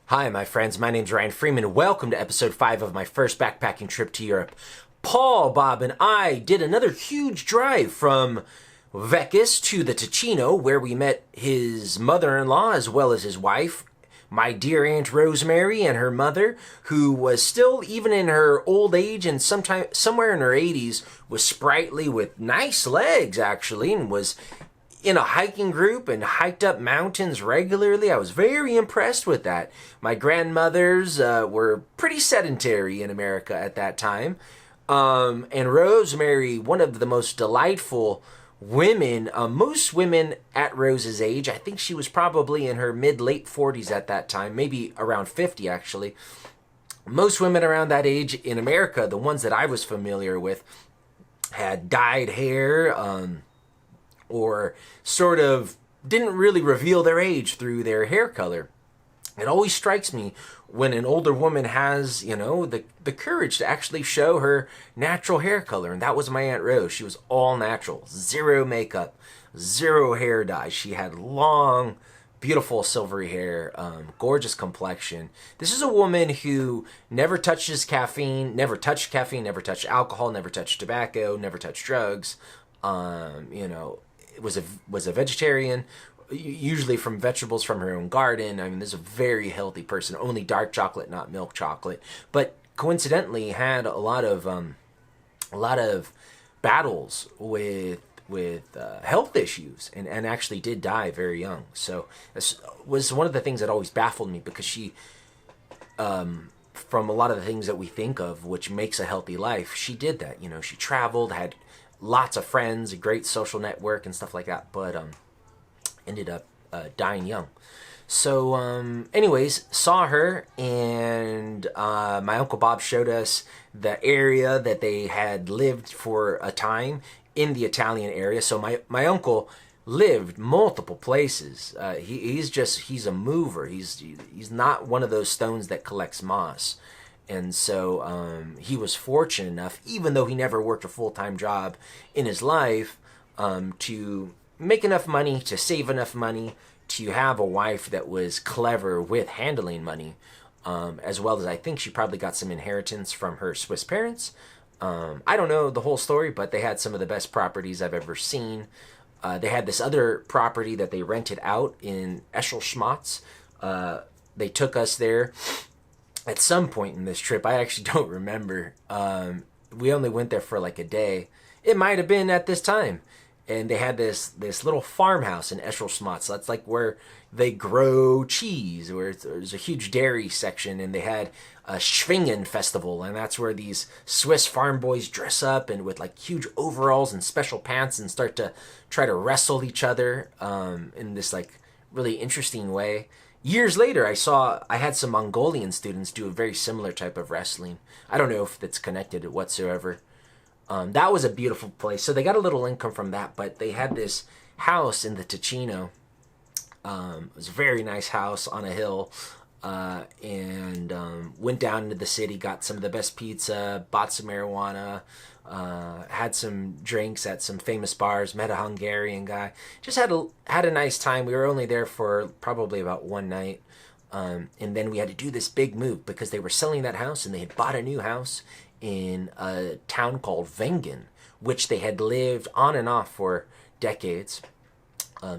Hi, my friends. My name's Ryan Freeman. Welcome to episode 5 of my first backpacking trip to Europe. Paul, Bob, and I did another huge drive from Vecchis to the Ticino, where we met his mother-in-law as well as his wife, my dear Aunt Rosemary, and her mother, who was still, even in her old age and somewhere in her 80s, was sprightly with nice legs, actually, and was in a hiking group and hiked up mountains regularly. I was very impressed with that. My grandmothers were pretty sedentary in America at that time. And Rosemary, one of the most delightful women, most women at Rose's age, I think she was probably in her mid-late 40s at that time, maybe around 50 actually. Most women around that age in America, the ones that I was familiar with, had dyed hair, or sort of didn't really reveal their age through their hair color. It always strikes me when an older woman has, the courage to actually show her natural hair color. And that was my Aunt Rose. She was all natural, zero makeup, zero hair dye. She had long, beautiful silvery hair, gorgeous complexion. This is a woman who never touched caffeine, never touched alcohol, never touched tobacco, never touched drugs. Was a vegetarian, usually from vegetables from her own garden. I mean, this is a very healthy person. Only dark chocolate, not milk chocolate. But coincidentally, had a lot of battles with health issues, and actually did die very young. So this was one of the things that always baffled me, because she, from a lot of the things that we think of, which makes a healthy life, she did that. She traveled, had lots of friends, a great social network and stuff like that, but ended up dying young. So anyways, saw her, and my Uncle Bob showed us the area that they had lived for a time in the Italian area. So my uncle lived multiple places. He's a mover. He's not one of those stones that collects moss. And so he was fortunate enough, even though he never worked a full-time job in his life, to make enough money, to save enough money, to have a wife that was clever with handling money, as well as I think she probably got some inheritance from her Swiss parents. I don't know the whole story, but they had some of the best properties I've ever seen. They had this other property that they rented out in Eschelschmatz. They took us there at some point in this trip. I actually don't remember. We only went there for like a day. It might have been at this time. And they had this little farmhouse in Eschelschmatz. So that's like where they grow cheese, where there's a huge dairy section. And they had a Schwingen festival. And that's where these Swiss farm boys dress up and with like huge overalls and special pants and start to try to wrestle each other in this like really interesting way. Years later, I had some Mongolian students do a very similar type of wrestling. I don't know if that's connected whatsoever. That was a beautiful place. So they got a little income from that, but they had this house in the Ticino. It was a very nice house on a hill, and went down into the city, got some of the best pizza, bought some marijuana, had some drinks at some famous bars, met a Hungarian guy. Just had a nice time. We were only there for probably about one night. And then we had to do this big move because they were selling that house and they had bought a new house in a town called Wengen, which they had lived on and off for decades.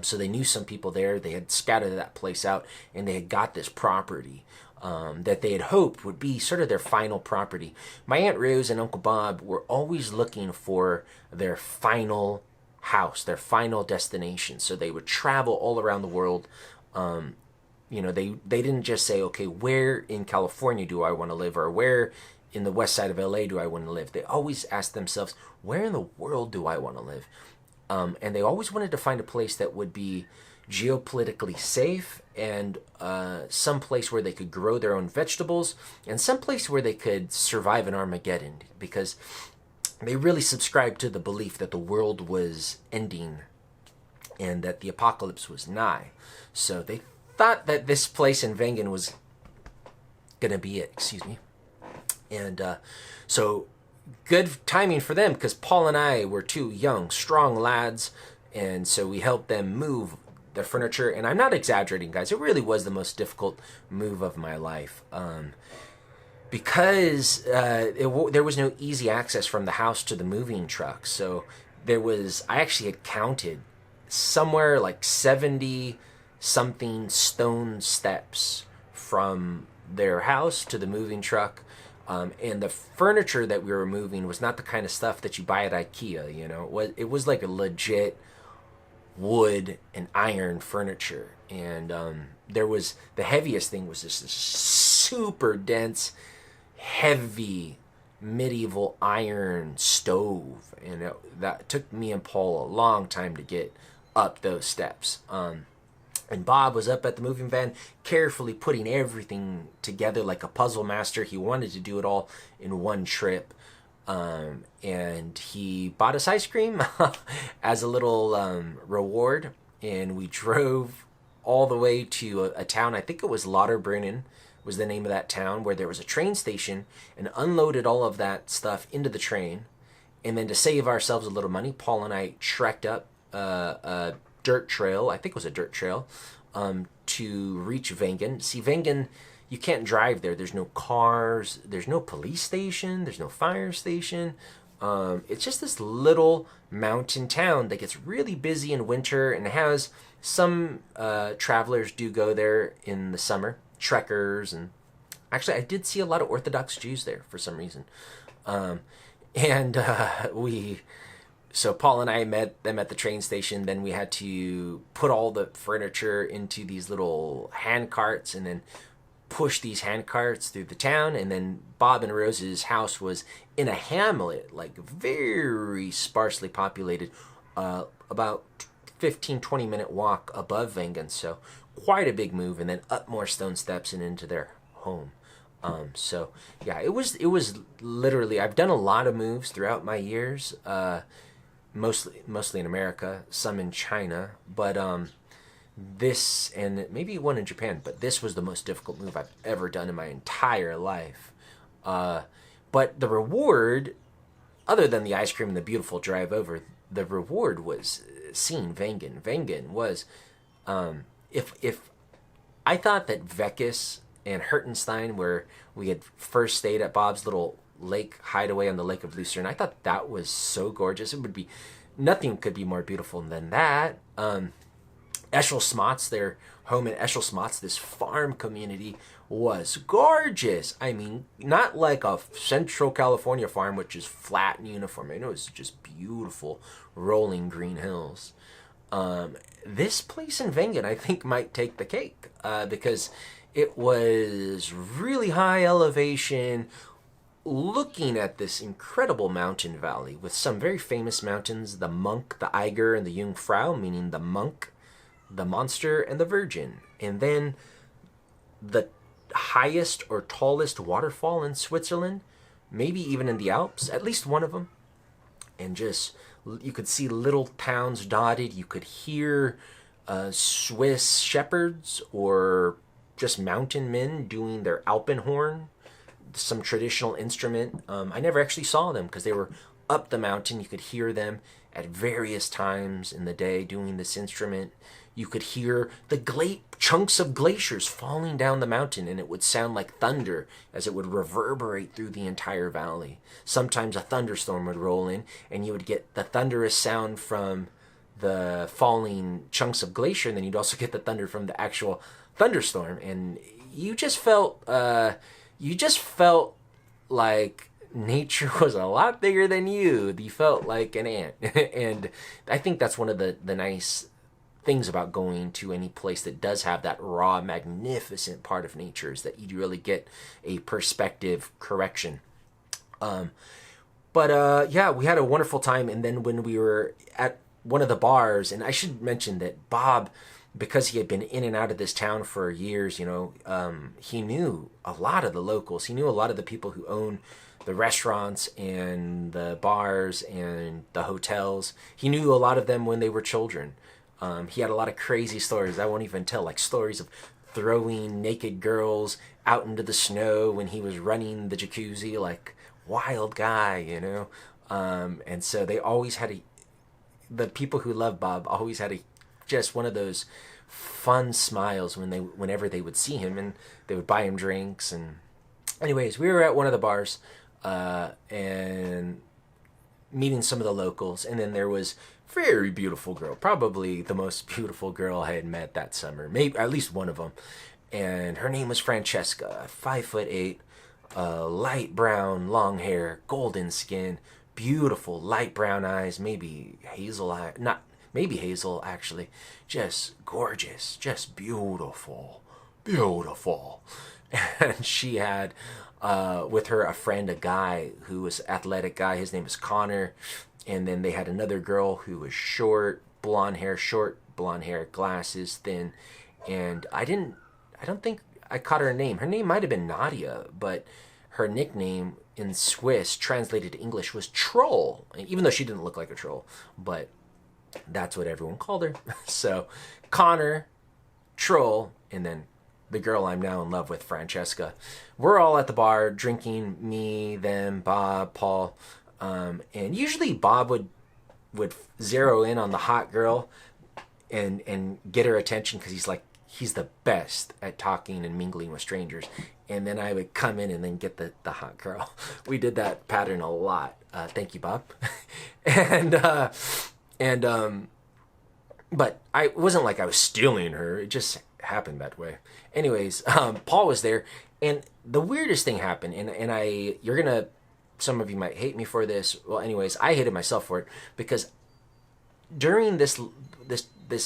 So they knew some people there. They had scouted that place out, and they had got this property that they had hoped would be sort of their final property. My Aunt Rose and Uncle Bob were always looking for their final house, their final destination. So they would travel all around the world. They didn't just say, okay, where in California do I want to live, or where in the west side of LA do I want to live? They always asked themselves, where in the world do I want to live? And they always wanted to find a place that would be geopolitically safe, and some place where they could grow their own vegetables, and some place where they could survive an Armageddon, because they really subscribed to the belief that the world was ending and that the apocalypse was nigh. So they thought that this place in Wengen was going to be it. Excuse me. And so good timing for them, because Paul and I were two young, strong lads, and so we helped them move the furniture, and I'm not exaggerating, guys. It really was the most difficult move of my life. Because there was no easy access from the house to the moving truck. So I actually had counted somewhere like 70 something stone steps from their house to the moving truck. And the furniture that we were moving was not the kind of stuff that you buy at IKEA, It was like a legit wood and iron furniture. And the heaviest thing was this super dense, heavy medieval iron stove, and that took me and Paul a long time to get up those steps. And Bob was up at the moving van, carefully putting everything together like a puzzle master. He wanted to do it all in one trip. And he bought us ice cream as a little reward. And we drove all the way to a town, I think it was Lauterbrunnen was the name of that town, where there was a train station, and unloaded all of that stuff into the train. And then to save ourselves a little money, Paul and I trekked up a dirt trail, I think it was a dirt trail, to reach Wengen. See, Wengen, you can't drive there. There's no cars. There's no police station. There's no fire station. It's just this little mountain town that gets really busy in winter, and has some travelers do go there in the summer, trekkers, and actually I did see a lot of Orthodox Jews there for some reason. So Paul and I met them at the train station. Then we had to put all the furniture into these little hand carts and then push these hand carts through the town. And then Bob and Rose's house was in a hamlet, like very sparsely populated, about 15-20 minute walk above Wengen. So quite a big move, and then up more stone steps and into their home. So yeah, it was literally, I've done a lot of moves throughout my years, mostly in America, some in China, but this, and maybe one in Japan, but this was the most difficult move I've ever done in my entire life. But the reward, other than the ice cream and the beautiful drive over, the reward was seeing Wengen. Wengen was, if I thought that Vekis and Hertenstein, where we had first stayed at Bob's little lake hideaway on the Lake of Lucerne, I thought that was so gorgeous. It would be, nothing could be more beautiful than that. Eschelsmatz, their home in Eschelsmatz, this farm community, was gorgeous. I mean, not like a Central California farm, which is flat and uniform. I know it's just beautiful, rolling green hills. This place in Wengen, I think, might take the cake, because it was really high elevation, looking at this incredible mountain valley with some very famous mountains, the Monk, the Eiger, and the Jungfrau, meaning the monk, the monster, and the virgin. And then the highest or tallest waterfall in Switzerland, maybe even in the Alps, at least one of them. And just, you could see little towns dotted. You could hear Swiss shepherds or just mountain men doing their Alpenhorn, some traditional instrument. I never actually saw them because they were up the mountain. You could hear them at various times in the day doing this instrument. You could hear the chunks of glaciers falling down the mountain, and it would sound like thunder as it would reverberate through the entire valley. Sometimes a thunderstorm would roll in, and you would get the thunderous sound from the falling chunks of glacier, and then you'd also get the thunder from the actual thunderstorm. And you just felt like nature was a lot bigger than you. You felt like an ant. And I think that's one of the nice things about going to any place that does have that raw, magnificent part of nature, is that you really get a perspective correction. Yeah, we had a wonderful time. And then when we were at one of the bars, and I should mention that Bob, because he had been in and out of this town for years, he knew a lot of the locals. He knew a lot of the people who own the restaurants and the bars and the hotels. He knew a lot of them when they were children. He had a lot of crazy stories I won't even tell, like stories of throwing naked girls out into the snow when he was running the jacuzzi, like wild guy, and so they always had the people who loved Bob always had a just one of those fun smiles whenever they would see him, and they would buy him drinks. And anyways, we were at one of the bars and meeting some of the locals, and then there was very beautiful girl, probably the most beautiful girl I had met that summer, maybe at least one of them, and her name was Francesca, 5'8", light brown, long hair, golden skin, beautiful light brown eyes, maybe hazel eye, not maybe hazel actually, just gorgeous, just beautiful, beautiful. And she had with her a friend, a guy who was athletic guy. His name was Connor. And then they had another girl who was short blonde hair, glasses, thin. And I don't think I caught her name. Her name might have been Nadia, but her nickname in Swiss, translated to English, was Troll. Even though she didn't look like a troll, but that's what everyone called her. So Connor, Troll, and then the girl I'm now in love with, Francesca. We're all at the bar drinking, me, them, Bob, Paul. And usually Bob would zero in on the hot girl and get her attention, because he's the best at talking and mingling with strangers. And then I would come in and then get the hot girl. We did that pattern a lot. Thank you, Bob. But it wasn't like I was stealing her. It just happened that way. Anyways, Paul was there, and the weirdest thing happened. And some of you might hate me for this. Well, anyways, I hated myself for it, because during this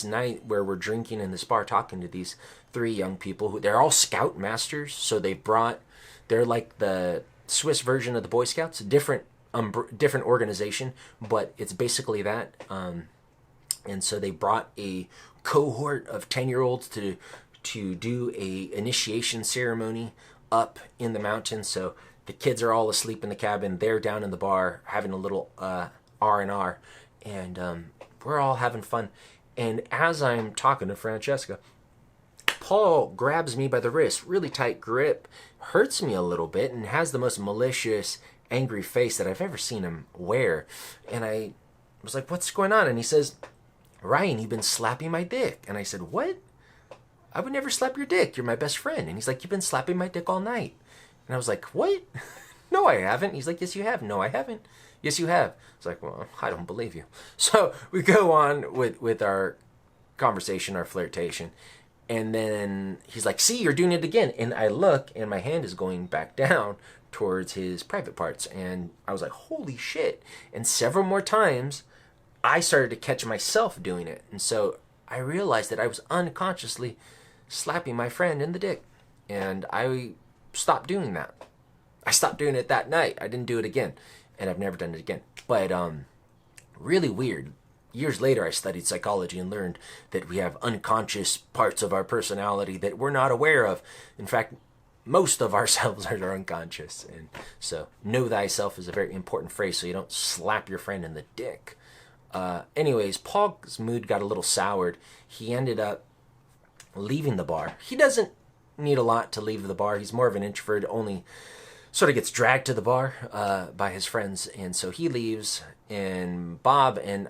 night where we're drinking in this bar, talking to these three young people who they're all Scout masters, so they're like the Swiss version of the Boy Scouts, different organization, but it's basically that. And so they brought a cohort of 10-year-olds to do a initiation ceremony up in the mountains. So the kids are all asleep in the cabin. They're down in the bar having a little R&R, and we're all having fun. And as I'm talking to Francesca, Paul grabs me by the wrist, really tight grip, hurts me a little bit, and has the most malicious, angry face that I've ever seen him wear. And I was like, "What's going on?" And he says, "Ryan, you've been slapping my dick." And I said, "What? I would never slap your dick. You're my best friend." And he's like, "You've been slapping my dick all night." And I was like, "What? No, I haven't." He's like, "Yes, you have." "No, I haven't." "Yes, you have." It's like, "Well, I don't believe you." So we go on with our conversation, our flirtation. And then he's like, "See, you're doing it again." And I look, and my hand is going back down towards his private parts. And I was like, holy shit. And several more times, I started to catch myself doing it. And so I realized that I was unconsciously slapping my friend in the dick. And I stopped doing that. I stopped doing it that night. I didn't do it again. And I've never done it again. But really weird. Years later, I studied psychology and learned that we have unconscious parts of our personality that we're not aware of. In fact, most of ourselves are unconscious. And so, know thyself is a very important phrase, so you don't slap your friend in the dick. Anyways, Paul's mood got a little soured. He ended up leaving the bar. He doesn't need a lot to leave the bar. He's more of an introvert, only sort of gets dragged to the bar by his friends. And so he leaves, and Bob and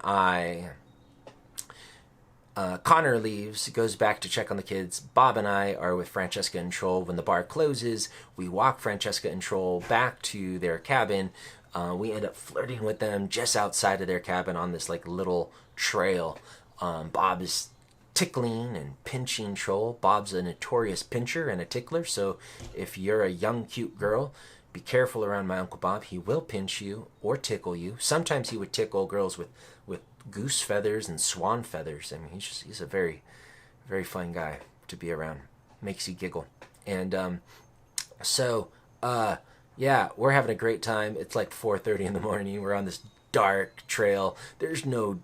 Connor leaves, goes back to check on the kids. Bob and I are with Francesca and Troll. When the bar closes, we walk Francesca and Troll back to their cabin. We end up flirting with them just outside of their cabin on this like little trail. Bob is tickling and pinching Troll. Bob's a notorious pincher and a tickler, so if you're a young, cute girl, be careful around my Uncle Bob. He will pinch you or tickle you. Sometimes he would tickle girls with goose feathers and swan feathers. I mean, he's a very, very fun guy to be around. Makes you giggle. And yeah, we're having a great time. It's like 4:30 in the morning. We're on this dark trail. There's no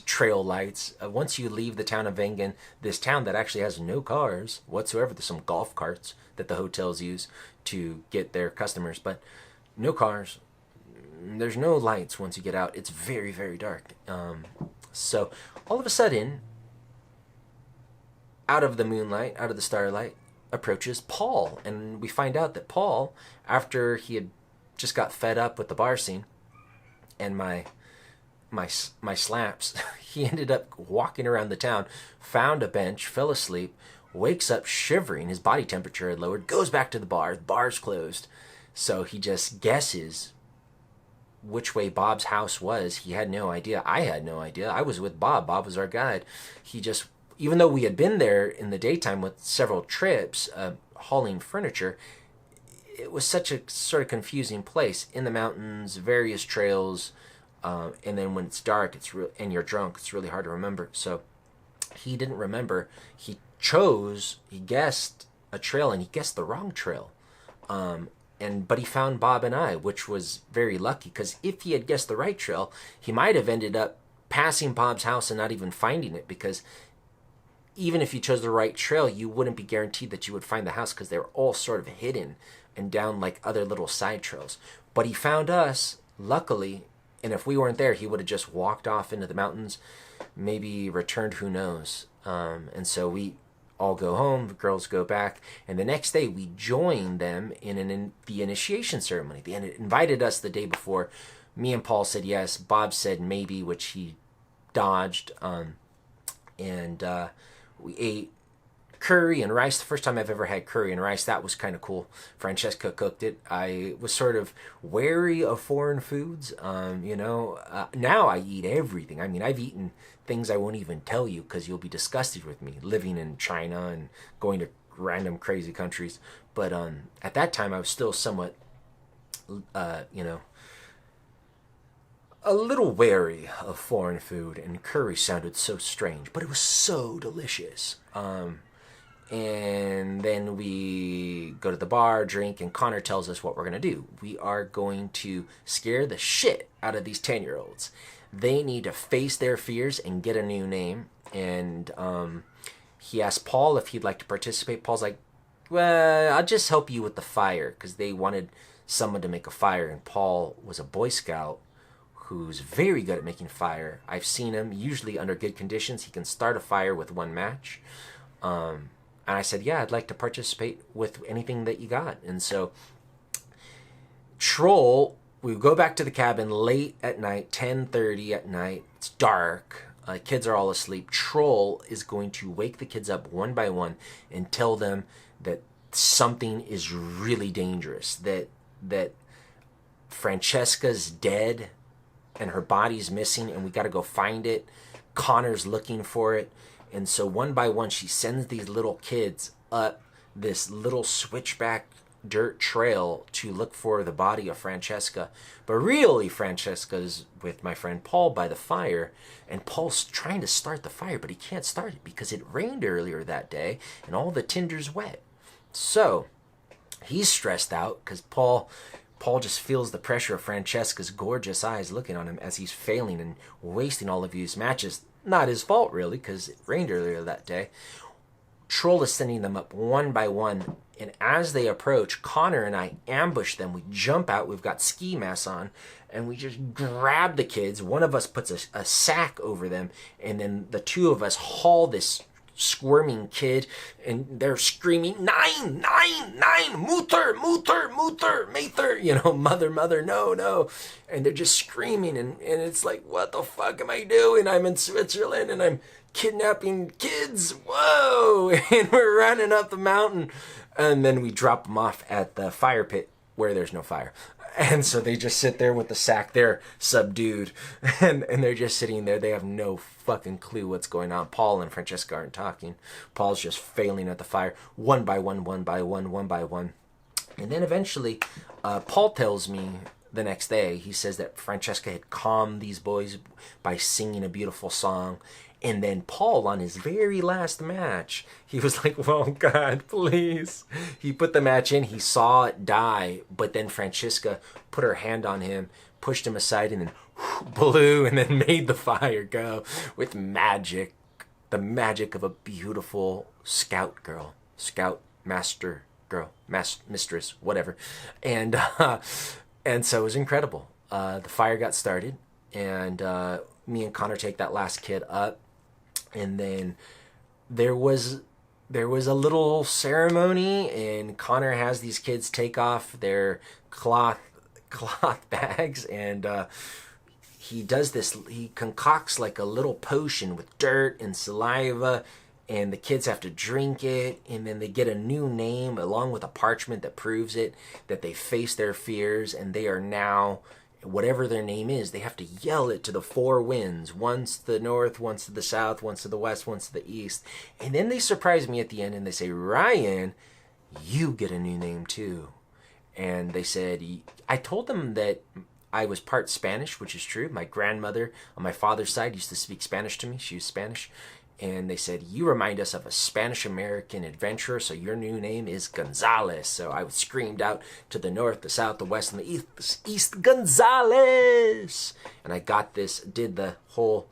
trail lights. Once you leave the town of Wengen, this town that actually has no cars whatsoever. There's some golf carts that the hotels use to get their customers, but no cars. There's no lights once you get out. It's very, very dark. So all of a sudden, out of the moonlight, out of the starlight, approaches Paul. And we find out that Paul, after he had just got fed up with the bar scene and my my slaps. He ended up walking around the town, found a bench, fell asleep, wakes up shivering. His body temperature had lowered, goes back to the bar. The bar's closed. So he just guesses which way Bob's house was. He had no idea. I had no idea. I was with Bob. Bob was our guide. He just, even though we had been there in the daytime with several trips, hauling furniture, it was such a sort of confusing place. In the mountains, various trails, and then when it's dark, and you're drunk, it's really hard to remember. So he didn't remember. He guessed a trail, and he guessed the wrong trail. But he found Bob and I, which was very lucky, because if he had guessed the right trail, he might have ended up passing Bob's house and not even finding it, because even if you chose the right trail, you wouldn't be guaranteed that you would find the house, because they were all sort of hidden and down like other little side trails. But he found us, luckily, and if we weren't there, he would have just walked off into the mountains, maybe returned, who knows. And so we all go home, the girls go back, and the next day we join them in the initiation ceremony. They invited us the day before. Me and Paul said yes. Bob said maybe, which he dodged. And we ate curry and rice. The first time I've ever had curry and rice. That was kind of cool. Francesca cooked it. I was sort of wary of foreign foods. Now I eat everything. I mean, I've eaten things I won't even tell you, because you'll be disgusted with me, living in China and going to random crazy countries. But at that time, I was still somewhat, a little wary of foreign food, and curry sounded so strange, but it was so delicious. And then we go to the bar, drink, and Connor tells us what we're going to do. We are going to scare the shit out of these 10-year-olds. They need to face their fears and get a new name. And he asked Paul if he'd like to participate. Paul's like, well, I'll just help you with the fire, because they wanted someone to make a fire. And Paul was a Boy Scout who's very good at making fire. I've seen him, usually under good conditions. He can start a fire with one match. And I said, yeah, I'd like to participate with anything that you got. And so Troll, we go back to the cabin late at night, 10:30 at night. It's dark. Kids are all asleep. Troll is going to wake the kids up one by one and tell them that something is really dangerous, that Francesca's dead and her body's missing, and we got to go find it. Connor's looking for it. And so one by one, she sends these little kids up this little switchback dirt trail to look for the body of Francesca. But really, Francesca's with my friend Paul by the fire, and Paul's trying to start the fire, but he can't start it because it rained earlier that day and all the tinder's wet. So he's stressed out because Paul just feels the pressure of Francesca's gorgeous eyes looking on him as he's failing and wasting all of his matches. Not his fault, really, because it rained earlier that day. Troll is sending them up one by one, and as they approach, Connor and I ambush them. We jump out, we've got ski masks on, and we just grab the kids. One of us puts a sack over them, and then the two of us haul this squirming kid, and they're screaming, nine, Mutter, Mather, mother, no. And they're just screaming, and it's like, what the fuck am I doing? I'm in Switzerland, and I'm kidnapping kids, whoa! And we're running up the mountain, and then we drop them off at the fire pit where there's no fire. And so they just sit there with the sack. They're subdued, and they're just sitting there. They have no fucking clue what's going on. Paul and Francesca aren't talking. Paul's just failing at the fire, one by one. And then eventually, Paul tells me the next day, he says that Francesca had calmed these boys by singing a beautiful song. And then Paul, on his very last match, he was like, oh, God, please. He put the match in. He saw it die. But then Francesca put her hand on him, pushed him aside, and then blew, and then made the fire go with magic. The magic of a beautiful scout girl. Scout master girl. Mistress, whatever. And so it was incredible. The fire got started, and me and Connor take that last kid up. And then there was a little ceremony, and Connor has these kids take off their cloth bags, and he does this, he concocts like a little potion with dirt and saliva, and the kids have to drink it, and then they get a new name along with a parchment that proves it, that they face their fears, and they are now, whatever their name is, they have to yell it to the four winds, once to the north, once to the south, once to the west, once to the east. And then they surprise me at the end and they say, Ryan, you get a new name too. And they said, I told them that I was part Spanish, which is true. My grandmother on my father's side used to speak Spanish to me. She was Spanish. And they said, you remind us of a Spanish-American adventurer, so your new name is Gonzalez. So I screamed out to the north, the south, the west, and the east, Gonzalez! And I got this, did the whole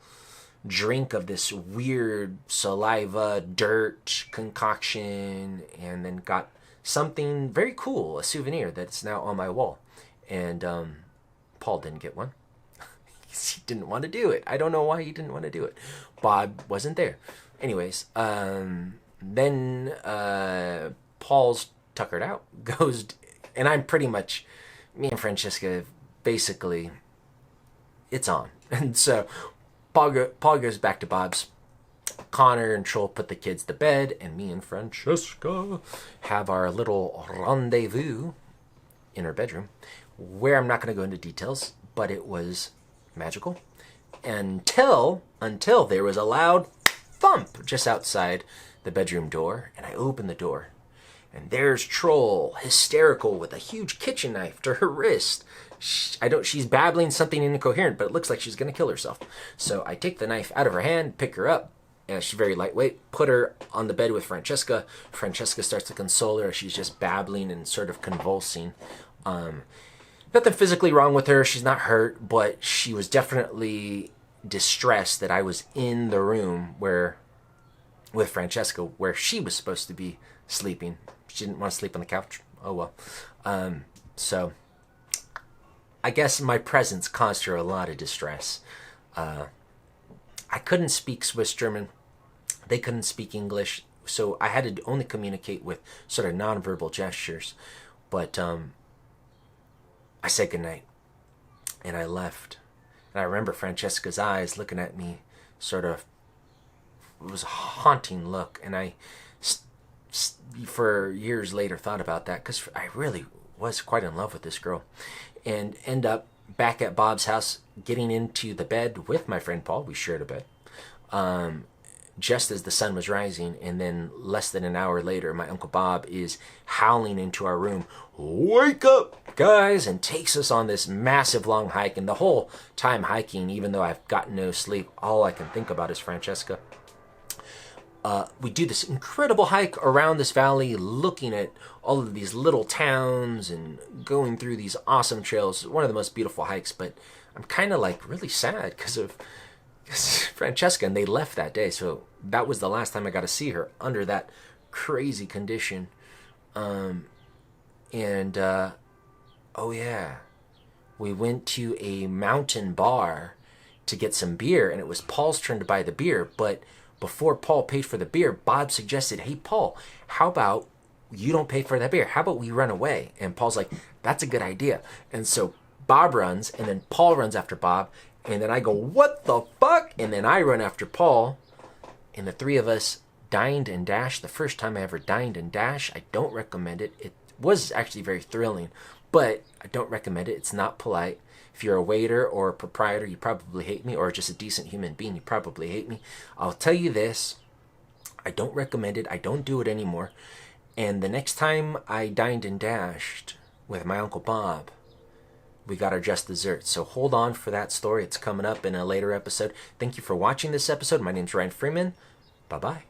drink of this weird saliva, dirt concoction, and then got something very cool, a souvenir that's now on my wall. And Paul didn't get one. He didn't want to do it. I don't know why he didn't want to do it. Bob wasn't there. Anyways, then Paul's tuckered out, goes, and I'm pretty much, me and Francesca, basically, it's on. And so Paul goes back to Bob's. Connor and Troll put the kids to bed, and me and Francesca have our little rendezvous in her bedroom, where I'm not going to go into details, but it was magical until there was a loud thump just outside the bedroom door, and I opened the door, and there's Troll, hysterical, with a huge kitchen knife to her wrist. She's babbling something incoherent, but it looks like she's going to kill herself. So I take the knife out of her hand, pick her up, and she's very lightweight, put her on the bed with Francesca. Francesca starts to console her. She's just babbling and sort of convulsing. Nothing physically wrong with her. She's not hurt, but she was definitely distressed that I was in the room with Francesca, where she was supposed to be sleeping. She didn't want to sleep on the couch. Oh well. So I guess my presence caused her a lot of distress. I couldn't speak Swiss German. They couldn't speak English, so I had to only communicate with sort of nonverbal gestures. But I said goodnight, and I left. And I remember Francesca's eyes looking at me, sort of, it was a haunting look. And I, for years later, thought about that, because I really was quite in love with this girl. And end up back at Bob's house, getting into the bed with my friend Paul. We shared a bed. Just as the sun was rising, and then less than an hour later, my Uncle Bob is howling into our room, "Wake up, guys!" and takes us on this massive long hike. And the whole time hiking, even though I've gotten no sleep, all I can think about is Francesca. We do this incredible hike around this valley, looking at all of these little towns and going through these awesome trails. One of the most beautiful hikes, but I'm kind of like really sad because of Francesca, and they left that day, so that was the last time I got to see her under that crazy condition. Oh yeah, we went to a mountain bar to get some beer, and it was Paul's turn to buy the beer. But before Paul paid for the beer, Bob suggested, "Hey Paul, how about you don't pay for that beer? How about we run away?" And Paul's like, "That's a good idea." And so Bob runs, and then Paul runs after Bob. And then I go, "What the fuck?" And then I run after Paul. And the three of us dined and dashed. The first time I ever dined and dashed. I don't recommend it. It was actually very thrilling, but I don't recommend it. It's not polite. If you're a waiter or a proprietor, you probably hate me, or just a decent human being, you probably hate me. I'll tell you this. I don't recommend it. I don't do it anymore. And the next time I dined and dashed with my Uncle Bob, we got our just desserts. So hold on for that story. It's coming up in a later episode. Thank you for watching this episode. My name's Ryan Freeman. Bye-bye.